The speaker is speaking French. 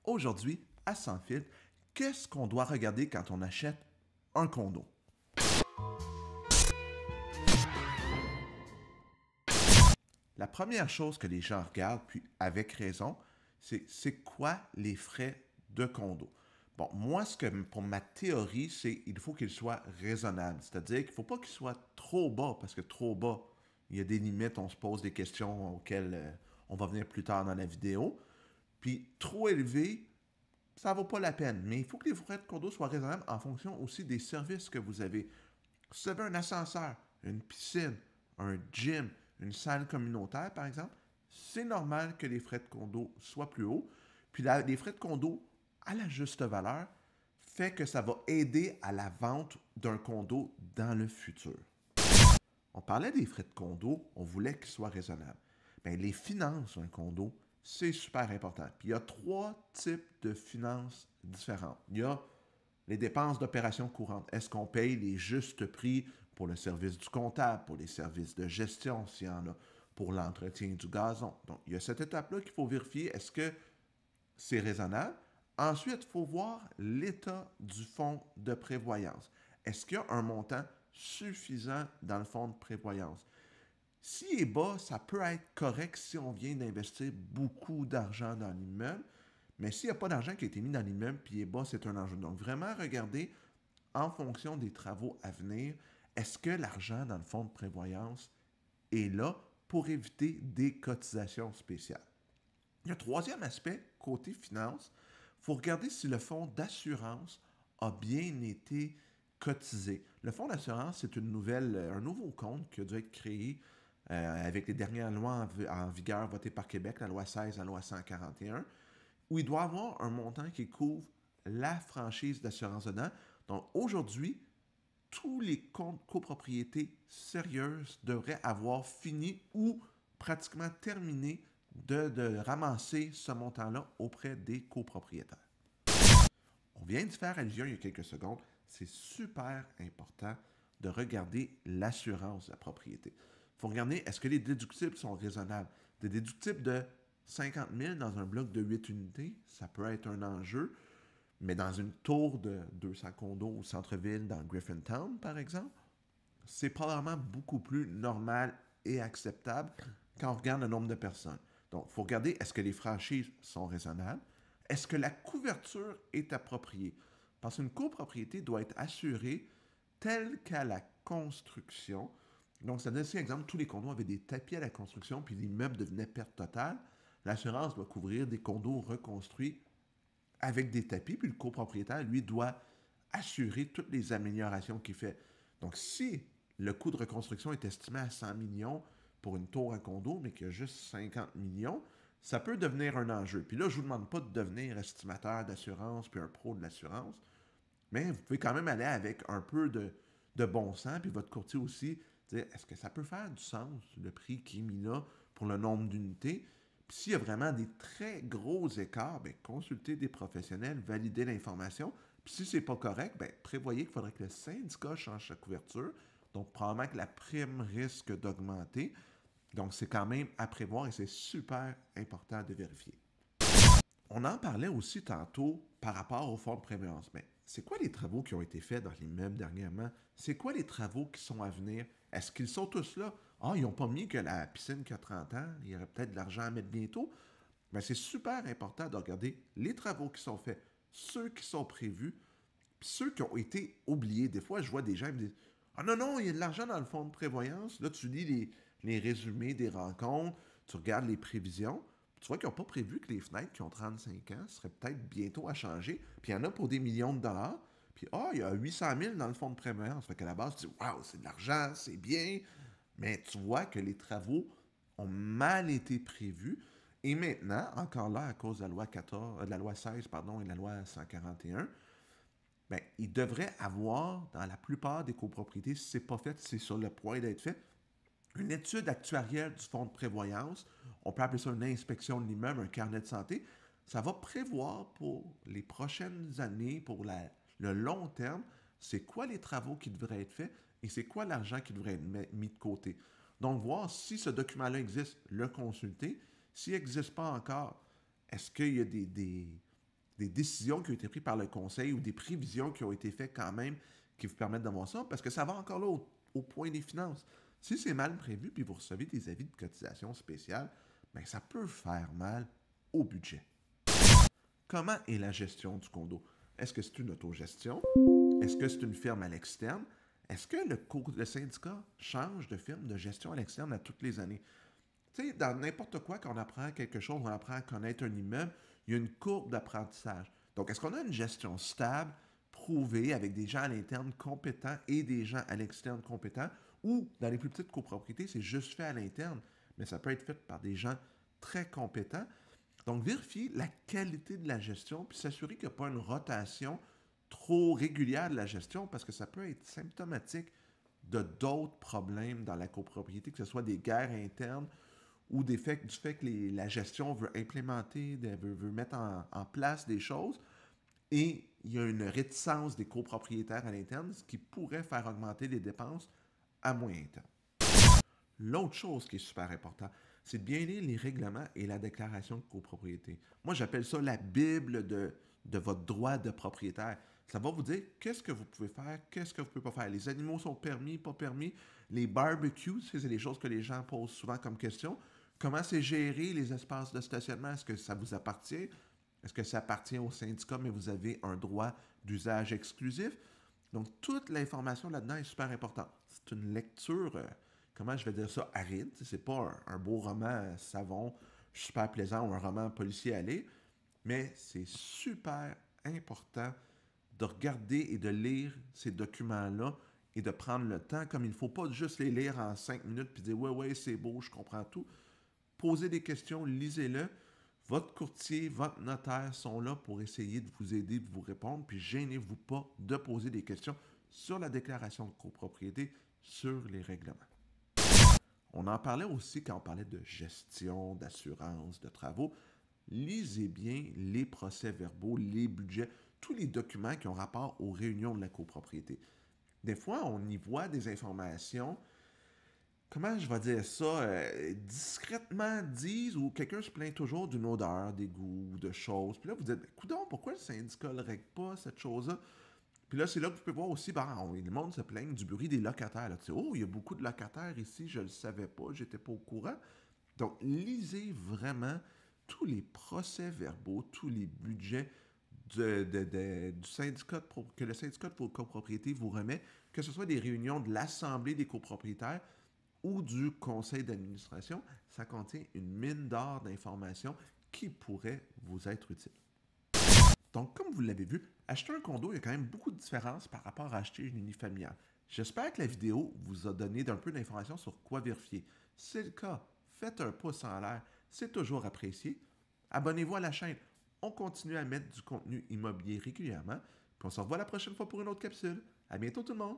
Aujourd'hui, à Sans Filtre, qu'est-ce qu'on doit regarder quand on achète un condo? La première chose que les gens regardent, puis avec raison, c'est quoi les frais de condo? Bon, moi, pour ma théorie, c'est qu'il faut qu'il soit raisonnable. C'est-à-dire qu'il ne faut pas qu'il soit trop bas, parce que trop bas, il y a des limites, on se pose des questions auxquelles on va venir plus tard dans la vidéo. Puis trop élevé, ça ne vaut pas la peine. Mais il faut que les frais de condo soient raisonnables en fonction aussi des services que vous avez. Si vous avez un ascenseur, une piscine, un gym, une salle communautaire, par exemple, c'est normal que les frais de condo soient plus hauts. Puis les frais de condo, à la juste valeur, fait que ça va aider à la vente d'un condo dans le futur. On parlait des frais de condo, on voulait qu'ils soient raisonnables. Bien, les finances d'un condo, c'est super important. Puis il y a 3 types de finances différentes. Il y a les dépenses d'opération courantes. Est-ce qu'on paye les justes prix pour le service du comptable, pour les services de gestion, s'il y en a, pour l'entretien du gazon? Donc, il y a cette étape-là qu'il faut vérifier. Est-ce que c'est raisonnable? Ensuite, il faut voir l'état du fonds de prévoyance. Est-ce qu'il y a un montant suffisant dans le fonds de prévoyance? S'il est bas, ça peut être correct si on vient d'investir beaucoup d'argent dans l'immeuble, mais s'il n'y a pas d'argent qui a été mis dans l'immeuble puis il est bas, c'est un enjeu. Donc, vraiment regarder en fonction des travaux à venir, est-ce que l'argent dans le fonds de prévoyance est là pour éviter des cotisations spéciales? Le troisième aspect, côté finance, il faut regarder si le fonds d'assurance a bien été cotisé. Le fonds d'assurance, c'est un nouveau compte qui a dû être créé avec les dernières lois en vigueur votées par Québec, la loi 16, la loi 141, où il doit avoir un montant qui couvre la franchise d'assurance dedans. Donc aujourd'hui, tous les comptes copropriétés sérieuses devraient avoir fini ou pratiquement terminé de ramasser ce montant-là auprès des copropriétaires. On vient de faire allusion il y a quelques secondes, c'est super important de regarder l'assurance de la propriété. Il faut regarder, est-ce que les déductibles sont raisonnables? Des déductibles de 50 000 dans un bloc de 8 unités, ça peut être un enjeu, mais dans une tour de 200 condos au centre-ville, dans Griffintown, par exemple, c'est probablement beaucoup plus normal et acceptable quand on regarde le nombre de personnes. Donc, il faut regarder, est-ce que les franchises sont raisonnables? Est-ce que la couverture est appropriée? Parce qu'une copropriété doit être assurée telle qu'à la construction. Donc, ça donne ici, exemple, tous les condos avaient des tapis à la construction, puis l'immeuble devenait perte totale. L'assurance doit couvrir des condos reconstruits avec des tapis, puis le copropriétaire, lui, doit assurer toutes les améliorations qu'il fait. Donc, si le coût de reconstruction est estimé à 100 millions pour une tour à condo, mais qu'il y a juste 50 millions, ça peut devenir un enjeu. Puis là, je ne vous demande pas de devenir estimateur d'assurance puis un pro de l'assurance, mais vous pouvez quand même aller avec un peu de bon sens, puis votre courtier aussi, dire, est-ce que ça peut faire du sens, le prix qui est mis là pour le nombre d'unités? Puis s'il y a vraiment des très gros écarts, bien, consultez des professionnels, validez l'information. Puis si ce n'est pas correct, bien, prévoyez qu'il faudrait que le syndicat change sa couverture. Donc, probablement que la prime risque d'augmenter. Donc, c'est quand même à prévoir et c'est super important de vérifier. On en parlait aussi tantôt par rapport au fonds de prévoyance. Mais c'est quoi les travaux qui ont été faits dans l'immeuble dernièrement? C'est quoi les travaux qui sont à venir? Est-ce qu'ils sont tous là? Ah, ils n'ont pas mis que la piscine qui a 30 ans, il y aurait peut-être de l'argent à mettre bientôt. Mais c'est super important de regarder les travaux qui sont faits, ceux qui sont prévus, puis ceux qui ont été oubliés. Des fois, je vois des gens qui me disent ah non, non, il y a de l'argent dans le fonds de prévoyance. Là, tu lis les résumés des rencontres, tu regardes les prévisions. Tu vois qu'ils n'ont pas prévu que les fenêtres qui ont 35 ans seraient peut-être bientôt à changer. Puis il y en a pour des millions de dollars. Puis, il y a 800 000 dans le fonds de prévoyance. Fait qu'à la base, tu dis, waouh, c'est de l'argent, c'est bien. Mais tu vois que les travaux ont mal été prévus. Et maintenant, encore là, à cause de la loi 14, de la loi 16, pardon, et de la loi 141, bien, il devrait avoir, dans la plupart des copropriétés, si ce n'est pas fait, c'est sur le point d'être fait, une étude actuarielle du fonds de prévoyance. On peut appeler ça une inspection de l'immeuble, un carnet de santé. Ça va prévoir pour les prochaines années, pour le long terme, c'est quoi les travaux qui devraient être faits et c'est quoi l'argent qui devrait être mis de côté. Donc, voir si ce document-là existe, le consulter. S'il n'existe pas encore, est-ce qu'il y a des décisions qui ont été prises par le conseil ou des prévisions qui ont été faites quand même qui vous permettent d'avoir ça, parce que ça va encore là au point des finances. Si c'est mal prévu, puis vous recevez des avis de cotisation spéciale, bien, ça peut faire mal au budget. Comment est la gestion du condo? Est-ce que c'est une autogestion? Est-ce que c'est une firme à l'externe? Est-ce que le syndicat change de firme de gestion à l'externe à toutes les années? Tu sais, dans n'importe quoi, quand on apprend quelque chose, on apprend à connaître un immeuble, il y a une courbe d'apprentissage. Donc, est-ce qu'on a une gestion stable, prouvée, avec des gens à l'interne compétents et des gens à l'externe compétents, ou dans les plus petites copropriétés, c'est juste fait à l'interne, mais ça peut être fait par des gens très compétents. Donc, vérifier la qualité de la gestion, puis s'assurer qu'il n'y a pas une rotation trop régulière de la gestion, parce que ça peut être symptomatique de d'autres problèmes dans la copropriété, que ce soit des guerres internes ou du fait que la gestion veut implémenter, veut mettre en place des choses, et il y a une réticence des copropriétaires à l'interne, ce qui pourrait faire augmenter les dépenses à moyen terme. L'autre chose qui est super importante, c'est de bien lire les règlements et la déclaration de copropriété. Moi, j'appelle ça la Bible de votre droit de propriétaire. Ça va vous dire qu'est-ce que vous pouvez faire, qu'est-ce que vous ne pouvez pas faire. Les animaux sont permis, pas permis. Les barbecues, c'est des choses que les gens posent souvent comme question. Comment c'est géré les espaces de stationnement? Est-ce que ça vous appartient? Est-ce que ça appartient au syndicat, mais vous avez un droit d'usage exclusif? Donc, toute l'information là-dedans est super importante. C'est une lecture, comment je vais dire ça, aride. C'est pas un beau roman savon, super plaisant ou un roman policier à lire, mais c'est super important de regarder et de lire ces documents-là et de prendre le temps comme il ne faut pas juste les lire en 5 minutes puis dire « Ouais, c'est beau, je comprends tout ». Posez des questions, lisez-le. Votre courtier, votre notaire sont là pour essayer de vous aider, de vous répondre, puis gênez-vous pas de poser des questions sur la déclaration de copropriété, sur les règlements. On en parlait aussi quand on parlait de gestion, d'assurance, de travaux. Lisez bien les procès-verbaux, les budgets, tous les documents qui ont rapport aux réunions de la copropriété. Des fois, on y voit des informations, comment je vais dire ça, discrètement disent, ou quelqu'un se plaint toujours d'une odeur, d'égout, de choses. Puis là, vous dites, coudonc, pourquoi le syndicat ne règle pas cette chose-là? Puis là, c'est là que vous pouvez voir aussi, le monde se plaint du bruit des locataires. Là. Tu sais, oh, il y a beaucoup de locataires ici, je ne le savais pas, je n'étais pas au courant. Donc, lisez vraiment tous les procès-verbaux, tous les budgets du syndicat que le syndicat de copropriété vous remet, que ce soit des réunions de l'Assemblée des copropriétaires ou du conseil d'administration. Ça contient une mine d'or d'informations qui pourraient vous être utiles. Donc, comme vous l'avez vu, acheter un condo, il y a quand même beaucoup de différences par rapport à acheter une unifamiliale. J'espère que la vidéo vous a donné un peu d'informations sur quoi vérifier. Si c'est le cas, faites un pouce en l'air, c'est toujours apprécié. Abonnez-vous à la chaîne. On continue à mettre du contenu immobilier régulièrement. Puis on se revoit la prochaine fois pour une autre capsule. À bientôt tout le monde!